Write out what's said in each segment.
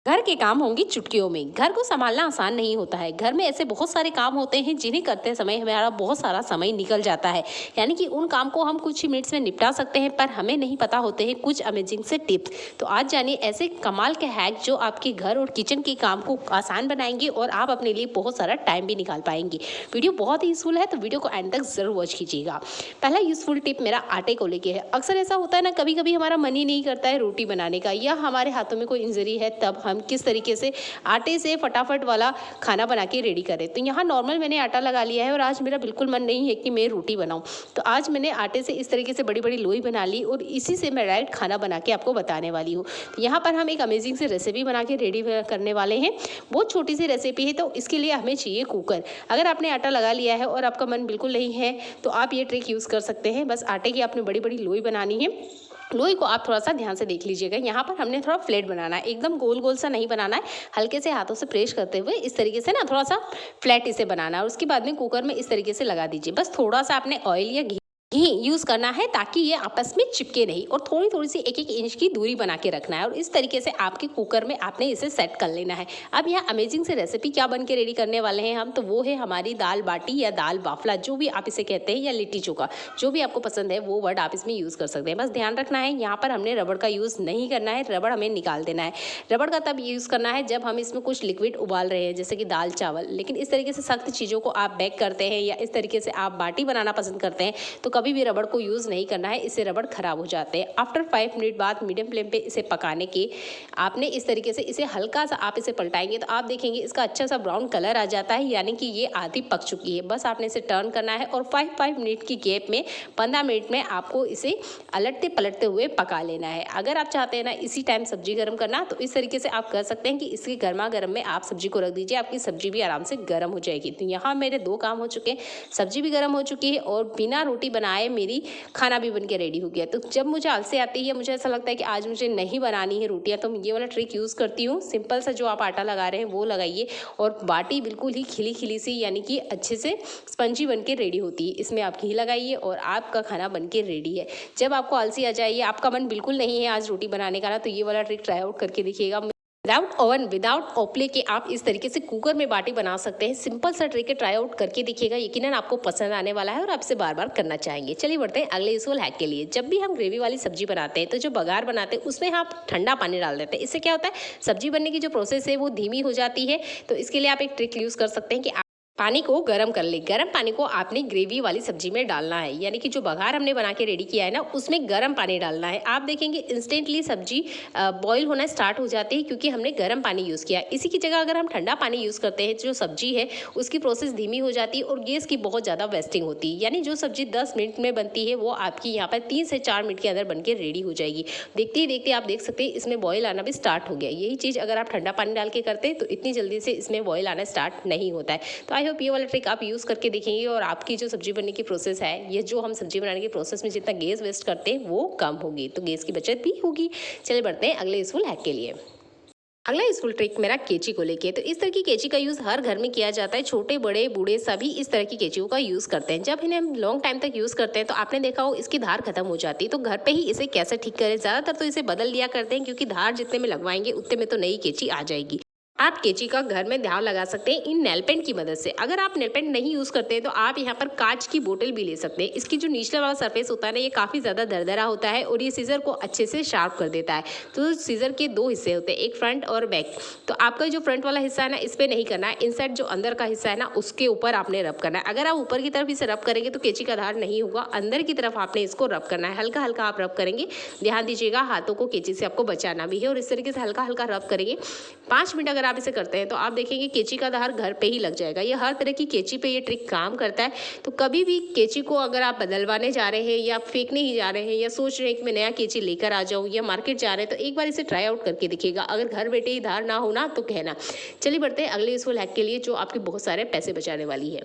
घर के काम होंगे चुटकियों में। घर को संभालना आसान नहीं होता है। घर में ऐसे बहुत सारे काम होते हैं जिन्हें करते समय हमारा बहुत सारा समय निकल जाता है। यानी कि उन काम को हम कुछ ही मिनट्स में निपटा सकते हैं, पर हमें नहीं पता होते हैं कुछ अमेजिंग से टिप्स। तो आज जानिए ऐसे कमाल के हैक जो आपके घर और किचन के काम को आसान बनाएंगे और आप अपने लिए बहुत सारा टाइम भी निकाल पाएंगे। वीडियो बहुत ही यूजफुल है, तो वीडियो को एंड तक जरूर वॉच कीजिएगा। पहला यूजफुल टिप मेरा आटे को लेके है। अक्सर ऐसा होता है ना, कभी कभी हमारा मन ही नहीं करता है रोटी बनाने का, या हमारे हाथों में कोई इंजरी है, तब हम किस तरीके से आटे से फटाफट वाला खाना बना के रेडी करें। तो यहाँ नॉर्मल मैंने आटा लगा लिया है और आज मेरा बिल्कुल मन नहीं है कि मैं रोटी बनाऊं। तो आज मैंने आटे से इस तरीके से बड़ी बड़ी लोई बना ली और इसी से मैं डायरेक्ट खाना बना के आपको बताने वाली हूँ। तो यहाँ पर हम एक अमेजिंग से रेसिपी बना के रेडी करने वाले हैं। बहुत छोटी सी रेसिपी है, तो इसके लिए हमें चाहिए कुकर। अगर आपने आटा लगा लिया है और आपका मन बिल्कुल नहीं है, तो आप ये ट्रिक यूज़ कर सकते हैं। बस आटे की आपने बड़ी बड़ी लोई बनानी है। लोई को आप थोड़ा सा ध्यान से देख लीजिएगा। यहाँ पर हमने थोड़ा फ्लैट बनाना है, एकदम गोल गोल सा नहीं बनाना है। हल्के से हाथों से प्रेस करते हुए इस तरीके से ना थोड़ा सा फ्लैट इसे बनाना है। और उसके बाद में कुकर में इस तरीके से लगा दीजिए। बस थोड़ा सा आपने ऑयल या घी यूज़ करना है ताकि ये आपस में चिपके नहीं, और थोड़ी थोड़ी सी एक एक इंच की दूरी बना के रखना है। और इस तरीके से आपके कुकर में आपने इसे सेट कर लेना है। अब यह अमेजिंग से रेसिपी क्या बन के रेडी करने वाले हैं हम, तो वो है हमारी दाल बाटी या दाल बाफला, जो भी आप इसे कहते हैं, या लिट्टी चोखा, जो भी आपको पसंद है वो वर्ड आप इसमें यूज़ कर सकते हैं। बस ध्यान रखना है, यहाँ पर हमने रबड़ का यूज़ नहीं करना है। रबड़ हमें निकाल देना है। रबड़ का तब यूज़ करना है जब हम इसमें कुछ लिक्विड उबाल रहे हैं, जैसे कि दाल चावल। लेकिन इस तरीके से सख्त चीज़ों को आप बेक करते हैं या इस तरीके से आप बाटी बनाना पसंद करते हैं, तो कभी भी रबड़ को यूज़ नहीं करना है, इससे रबड़ खराब हो जाते हैं। आफ्टर 5 मिनट बाद मीडियम फ्लेम पे इसे पकाने के आपने इस तरीके से इसे हल्का सा आप इसे पलटाएंगे तो आप देखेंगे इसका अच्छा सा ब्राउन कलर आ जाता है, यानी कि ये आधी पक चुकी है। बस आपने इसे टर्न करना है और 5 मिनट की गैप में 15 मिनट में आपको इसे अलटते पलटते हुए पका लेना है। अगर आप चाहते हैं ना इसी टाइम सब्जी गर्म करना, तो इस तरीके से आप कर सकते हैं कि इसके गर्मा गर्म में आप सब्जी को रख दीजिए, आपकी सब्जी भी आराम से गर्म हो जाएगी। तो यहाँ मेरे 2 काम हो चुके हैं, सब्जी भी गर्म हो चुकी है और बिना रोटी बनाए मेरी खाना भी बन के रेडी हो गया। तो जब मुझे आलसी आती है, मुझे ऐसा लगता है कि आज मुझे नहीं बनानी है रोटियां, तो मैं ये वाला ट्रिक यूज़ करती हूँ। सिंपल सा जो आप आटा लगा रहे हैं वो लगाइए और बाटी बिल्कुल ही खिली खिली सी, यानी कि अच्छे से स्पंजी बन के रेडी होती है। इसमें आप घी लगाइए और आपका खाना बन के रेडी है। जब आपको आलसी आ जाए, आपका मन बिल्कुल नहीं है आज रोटी बनाने का ना, तो ये वाला ट्रिक ट्राई आउट करके देखिएगा। विदाउट ओवन, विदाउट ओपले के आप इस तरीके से कुकर में बाटी बना सकते हैं। सिंपल सा ट्रिक है, ट्राई आउट करके देखिएगा, यकीनन आपको पसंद आने वाला है और आप इसे बार बार करना चाहेंगे। चलिए बढ़ते हैं अगले यूजफुल हैक के लिए। जब भी हम ग्रेवी वाली सब्जी बनाते हैं, तो जो बघार बनाते हैं उसमें आप ठंडा पानी डाल देते हैं। इससे क्या होता है, सब्जी बनने की जो प्रोसेस है वो धीमी हो जाती है। तो इसके लिए आप एक ट्रिक यूज़ कर सकते हैं कि पानी को गर्म कर ले। गर्म पानी को आपने ग्रेवी वाली सब्जी में डालना है, यानी कि जो बघार हमने बना के रेडी किया है ना, उसमें गर्म पानी डालना है। आप देखेंगे इंस्टेंटली सब्जी बॉईल होना स्टार्ट हो जाती है, क्योंकि हमने गर्म पानी यूज़ किया। इसी की जगह अगर हम ठंडा पानी यूज़ करते हैं, जो सब्जी है उसकी प्रोसेस धीमी हो जाती है और गैस की बहुत ज़्यादा वेस्टिंग होती है। यानी जो सब्जी 10 मिनट में बनती है, वो आपकी यहाँ पर 3 से 4 मिनट के अंदर बन के रेडी हो जाएगी। देखते ही देखते आप देख सकते हैं इसमें बॉयल आना भी स्टार्ट हो गया। यही चीज़ अगर आप ठंडा पानी डाल के करते हैं, तो इतनी जल्दी से इसमें बॉयल आना स्टार्ट नहीं होता है। तो आई होप ये वाला ट्रिक आप यूज़ करके देखेंगे और आपकी जो सब्जी बनने की प्रोसेस है, ये जो हम सब्जी बनाने के प्रोसेस में जितना गैस वेस्ट करते हैं वो कम होगी, तो गैस की बचत भी होगी। चलिए बढ़ते हैं अगले यूजफुल हैक के लिए। अगला यूजफुल ट्रिक मेरा कैंची को लेके। तो इस तरह की कैंची का यूज़ हर घर में किया जाता है। छोटे बड़े बूढ़े सभी इस तरह की कैंचियों का यूज़ करते हैं। जब इन्हें हम लॉन्ग टाइम तक यूज़ करते हैं, तो आपने देखा हो इसकी धार खत्म हो जाती है। तो घर पे ही इसे कैसे ठीक करें, ज़्यादातर तो इसे बदल लिया करते हैं, क्योंकि धार जितने में लगवाएंगे उतने में तो नई कैंची आ जाएगी। आप कैंची का घर में ध्यान लगा सकते हैं इन नेल पेंट की मदद से। अगर आप नेल पेंट नहीं यूज़ करते हैं, तो आप यहाँ पर कांच की बोतल भी ले सकते हैं। इसकी जो निचला वाला सरफेस होता है ना, ये काफ़ी ज़्यादा दरदरा होता है और ये सीजर को अच्छे से शार्प कर देता है। तो सीजर के 2 हिस्से होते हैं, एक फ्रंट और बैक। तो आपका जो फ्रंट वाला हिस्सा है ना, इस पर नहीं करना है। इनसाइड जो अंदर का हिस्सा है ना, उसके ऊपर आपने रब करना है। अगर आप ऊपर की तरफ इसे रब करेंगे तो कैंची का धार नहीं होगा, अंदर की तरफ आपने इसको रब करना है। हल्का हल्का आप रब करेंगे, ध्यान दीजिएगा, हाथों को कैंची से आपको बचाना भी है। और इस तरीके से हल्का हल्का रब करेंगे 5 मिनट अगर आप इसे करते हैं, तो आप देखेंगे कैंची का धार घर पे ही लग जाएगा। ये हर तरह की कैंची पे ये ट्रिक काम करता है। तो कभी भी कैंची को अगर आप बदलवाने जा रहे हैं या फेंकने ही जा रहे हैं, या सोच रहे हैं कि मैं नया कैंची लेकर आ जाऊं, या मार्केट जा रहे हैं, तो एक बार इसे ट्राई आउट करके देखिएगा। अगर घर बैठे ही धार ना होना तो कहना। चलिए बढ़ते हैं अगले यूजफुल हैक के लिए, जो आपके बहुत सारे पैसे बचाने वाली है।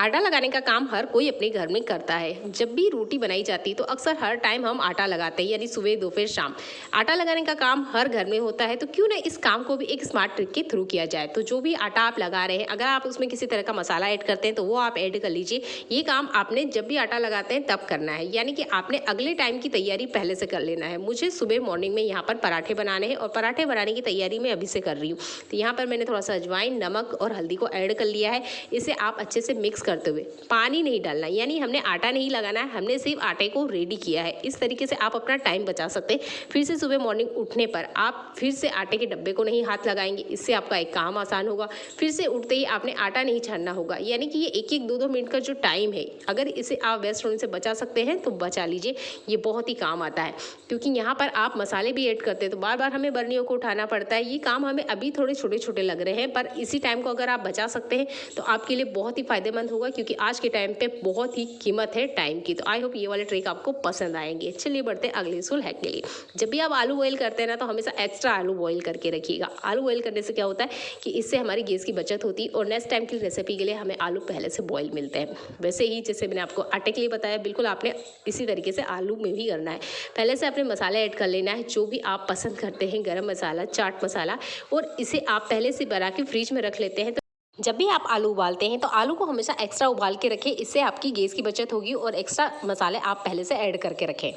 आटा लगाने का काम हर कोई अपने घर में करता है। जब भी रोटी बनाई जाती है तो अक्सर हर टाइम हम आटा लगाते हैं, यानी सुबह दोपहर शाम। आटा लगाने का काम हर घर में होता है, तो क्यों ना इस काम को भी एक स्मार्ट ट्रिक के थ्रू किया जाए। तो जो भी आटा आप लगा रहे हैं, अगर आप उसमें किसी तरह का मसाला ऐड करते हैं तो वो आप ऐड कर लीजिए। ये काम आपने जब भी आटा लगाते हैं तब करना है, यानी कि आपने अगले टाइम की तैयारी पहले से कर लेना है। मुझे सुबह मॉर्निंग में यहाँ पर पराठे बनाने हैं और पराठे बनाने की तैयारी मैं अभी से कर रही हूँ। तो यहाँ पर मैंने थोड़ा सा अजवाइन, नमक और हल्दी को ऐड कर लिया है। इसे आप अच्छे से मिक्स करते हुए, पानी नहीं डालना, यानी हमने आटा नहीं लगाना है, हमने सिर्फ आटे को रेडी किया है। इस तरीके से आप अपना टाइम बचा सकते हैं। फिर से सुबह मॉर्निंग उठने पर आप फिर से आटे के डब्बे को नहीं हाथ लगाएंगे, इससे आपका एक काम आसान होगा। फिर से उठते ही आपने आटा नहीं छानना होगा, यानी कि ये एक एक 2-2 मिनट का जो टाइम है, अगर इसे आप वेस्ट होने से बचा सकते हैं तो बचा लीजिए। ये बहुत ही काम आता है, क्योंकि यहाँ पर आप मसाले भी ऐड करते हैं तो बार बार हमें बर्नियों को उठाना पड़ता है। ये काम हमें अभी थोड़े छोटे छोटे लग रहे हैं, पर इसी टाइम को अगर आप बचा सकते हैं तो आपके लिए बहुत ही फायदेमंद होगा, क्योंकि आज के टाइम पे बहुत ही कीमत है टाइम की। तो आई होप ये वाले ट्रिक आपको पसंद आएंगे। चलिए बढ़ते हैं अगले यूजफुल हैक के लिए। जब भी आप आलू बॉईल करते हैं ना, तो हमेशा एक्स्ट्रा आलू बॉईल करके रखिएगा। आलू बॉईल करने से क्या होता है कि इससे हमारी गैस की बचत होती है और नेक्स्ट टाइम की रेसिपी के लिए हमें आलू पहले से बॉईल मिलते हैं। वैसे ही जैसे मैंने आपको आटे के लिए बताया, बिल्कुल आपने इसी तरीके से आलू में भी करना है। पहले से अपने मसाले ऐड कर लेना है, जो भी आप पसंद करते हैं, गरम मसाला, चाट मसाला, और इसे आप पहले से बना के फ्रिज में रख लेते हैं। तो जब भी आप आलू उबालते हैं तो आलू को हमेशा एक्स्ट्रा उबाल के रखें, इससे आपकी गैस की बचत होगी और एक्स्ट्रा मसाले आप पहले से ऐड करके रखें।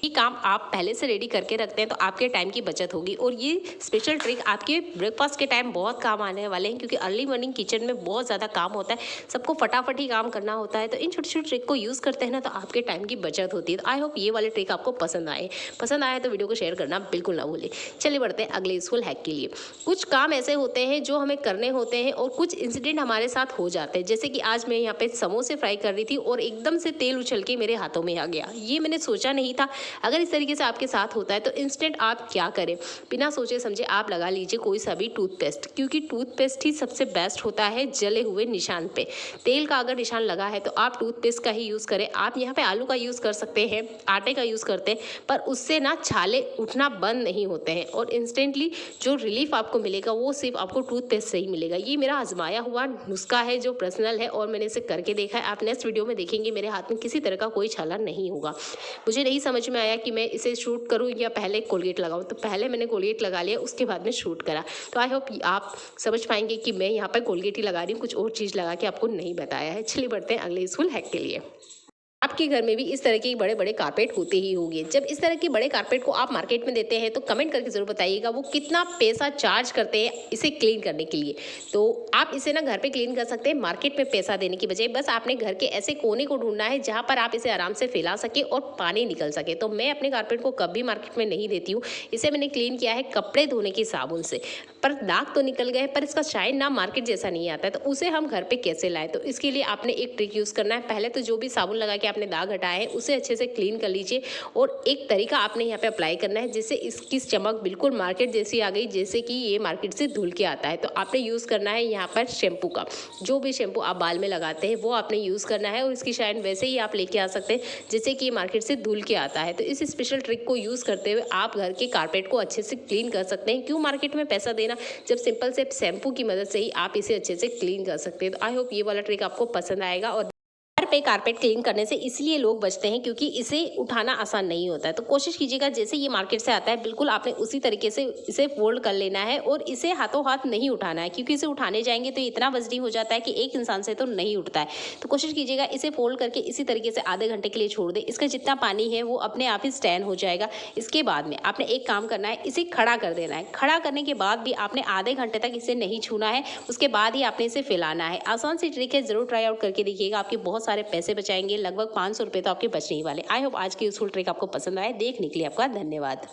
ये काम आप पहले से रेडी करके रखते हैं तो आपके टाइम की बचत होगी। और ये स्पेशल ट्रिक आपके ब्रेकफास्ट के टाइम बहुत काम आने वाले हैं, क्योंकि अर्ली मॉर्निंग किचन में बहुत ज़्यादा काम होता है, सबको फटाफट ही काम करना होता है। तो इन छोटी छोटी ट्रिक को यूज़ करते हैं ना, तो आपके टाइम की बचत होती है। तो आई होप ये वाले ट्रिक आपको पसंद आए तो वीडियो को शेयर करना बिल्कुल ना भूलें। चलिए बढ़ते हैं अगले यूजफुल हैक के लिए। कुछ काम ऐसे होते हैं जो हमें करने होते हैं और कुछ इंसिडेंट हमारे साथ हो जाते हैं। जैसे कि आज मैं यहाँ पे समोसे फ्राई कर रही थी और एकदम से तेल उछल के मेरे हाथों में आ गया। ये मैंने सोचा नहीं था। अगर इस तरीके से आपके साथ होता है तो इंस्टेंट आप क्या करें, बिना सोचे समझे आप लगा लीजिए कोई सा भी टूथपेस्ट, क्योंकि टूथपेस्ट ही सबसे बेस्ट होता है जले हुए निशान पे। तेल का अगर निशान लगा है तो आप टूथपेस्ट का ही यूज़ करें। आप यहाँ पे आलू का यूज़ कर सकते हैं, आटे का यूज़ करते हैं, पर उससे ना छाले उठना बंद नहीं होते हैं और इंस्टेंटली जो रिलीफ आपको मिलेगा वो सिर्फ आपको टूथपेस्ट से ही मिलेगा। ये मेरा आजमाया हुआ नुस्खा है जो पर्सनल है और मैंने इसे करके देखा है। आप नेक्स्ट वीडियो में देखेंगे मेरे हाथ में किसी तरह का कोई छाला नहीं होगा। मुझे नहीं समझ में आया कि मैं इसे शूट करूं या पहले कोलगेट लगाऊं, तो पहले मैंने कोलगेट लगा लिया, उसके बाद में शूट करा। तो आई होप आप समझ पाएंगे कि मैं यहाँ पर कोलगेट ही लगा रही हूँ, कुछ और चीज़ लगा के आपको नहीं बताया है। चलिए बढ़ते हैं अगले यूजफुल हैक के लिए। आपके घर में भी इस तरह के बड़े बड़े कारपेट होते ही होंगे। जब इस तरह के बड़े कारपेट को आप मार्केट में देते हैं तो कमेंट करके ज़रूर बताइएगा वो कितना पैसा चार्ज करते हैं इसे क्लीन करने के लिए। तो आप इसे ना घर पे क्लीन कर सकते हैं मार्केट में पैसा देने की बजाय। बस आपने घर के ऐसे कोने को ढूंढना है जहाँ पर आप इसे आराम से फैला सके और पानी निकल सके। तो मैं अपने कारपेट को कभी मार्केट में नहीं देती हूँ। इसे मैंने क्लीन किया है कपड़े धोने की साबुन से, पर दाग तो निकल गए, पर इसका शाइन ना मार्केट जैसा नहीं आता है। तो उसे हम घर पे कैसे लाएं, तो इसके लिए आपने एक ट्रिक यूज़ करना है। पहले तो जो भी साबुन लगा के आपने दाग हटाए हैं उसे अच्छे से क्लीन कर लीजिए और एक तरीका आपने यहाँ पे अप्लाई करना है जिससे इसकी चमक बिल्कुल मार्केट जैसी आ गई, जैसे कि ये मार्केट से धुल के आता है। तो आपने यूज़ करना है यहाँ पर शैम्पू का, जो भी शैम्पू आप बाल में लगाते हैं वो आपने यूज़ करना है और इसकी शाइन वैसे ही आप लेके आ सकते हैं जैसे कि ये मार्केट से धुल के आता है। तो इस स्पेशल ट्रिक को यूज़ करते हुए आप घर के कारपेट को अच्छे से क्लीन कर सकते हैं। क्यों मार्केट में पैसा देना, जब सिंपल से शैम्पू की मदद से ही आप इसे अच्छे से क्लीन कर सकते हैं। तो आई होप ये वाला ट्रिक आपको पसंद आएगा। और घर पे कारपेट क्लीन करने से इसलिए लोग बचते हैं क्योंकि इसे उठाना आसान नहीं होता है। तो कोशिश कीजिएगा जैसे ये मार्केट से आता है बिल्कुल आपने उसी तरीके से इसे फोल्ड कर लेना है और इसे हाथों हाथ नहीं उठाना है, क्योंकि इसे उठाने जाएंगे तो इतना वजनी हो जाता है कि एक इंसान से तो नहीं उठता है। तो कोशिश कीजिएगा इसे फोल्ड करके इसी तरीके से आधे घंटे के लिए छोड़ दें। इसका जितना पानी है वो अपने आप ही स्टैंड हो जाएगा। इसके बाद में आपने एक काम करना है, इसे खड़ा कर देना है। खड़ा करने के बाद भी आपने आधे घंटे तक इसे नहीं छूना है, उसके बाद ही आपने इसे फैलाना है। आसान सी ट्रिक है, जरूर ट्राई आउट करके देखिएगा। आपके बहुत सारे पैसे बचाएंगे, लगभग 500 रुपये तो आपके बचने ही वाले। आई होप आज की यूजफुल ट्रिक आपको पसंद आए। देखने के लिए आपका धन्यवाद।